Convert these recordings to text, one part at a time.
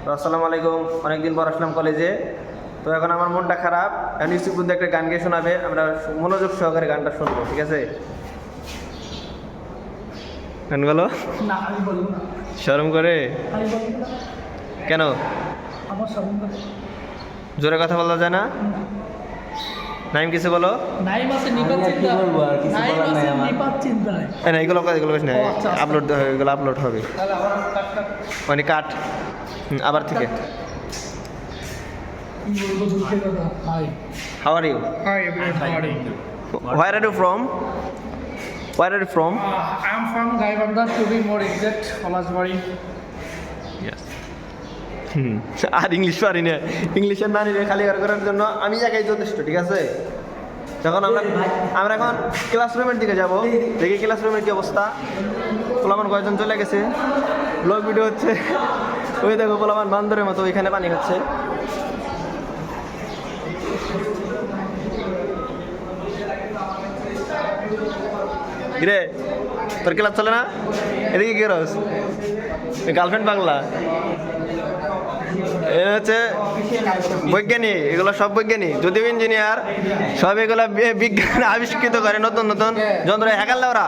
আসসালামু আলাইকুম। অনেকদিন পর আসলাম কলেজে। তো এখন আমার মনটা খারাপ। এখন ইউসুফ বুদ্ধ একটা গান গিয়ে শোনাবে, আমরা মনোযোগ সহকারে গানটা শুনবো, ঠিক আছে? গান বলো। না আমি বলবো না। শরম করে আমি বলবো না। কেন? আমার শরম করে। জোরে কথা বলা যায় না? নাইম কিছু বলো। নাইম আছে নিপাত আমি আর কি চিন্তা। বলবো, আর কিছু নাইম বলার নাই আছে আমার। নিপাত চিন্তায়। না এগুলো কিছু না, ও, আচ্ছা, আচ্ছা। আপলোড এগুলো আপলোড হবে। তাহলে আবার কাট। মানে কাট। আবার থেকে। কি বলবো দুঃখের কথা। Hi. How are you? Hi everyone, how are you? Where are you from? Where are you from? I am from Gaibandha, to be more exact, Palasbari. আর ইংলিশ পারি না। ইংলিশের নারী খালি করার জন্য আমি একাই যথেষ্ট, ঠিক আছে? যখন আমরা এখন ক্লাসরুমের দিকে যাব, দেখি ক্লাসরুমের কি অবস্থা। পোলামান কয়েকজন চলে গেছে, ব্লগ ভিডিও হচ্ছে। ওই দেখো পোলামান বান্দরের মতো ওইখানে পানি হচ্ছে। কিরে তোর ক্লাস চলে না? এদিকে কি রস? গার্লফ্রেন্ড বাংলা এ হচ্ছে বৈজ্ঞানিক, এগুলো সব বৈজ্ঞানিক, যদিও ইঞ্জিনিয়ার, সব এগুলো বিজ্ঞান আবিষ্কৃত করে নতুন নতুন যন্ত্র। হ্যাকারলাওরা,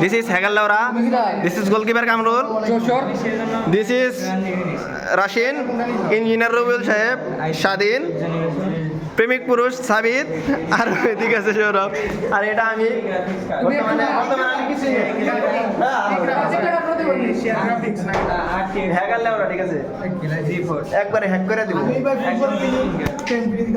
দিস ইজ হ্যাকারলাওরা, this is goalkeeper Kamrul, this is Rashin engineer Rubel সাহেব, স্বাধীন প্রেমিক পুরুষ সাবিত, আর এদিকে আছে সৌরভ। আর এটা আমি বর্তমানে আমি কিছুই হ্যাকারলাওরা, ঠিক আছে? একবারে হ্যাক করে দিব।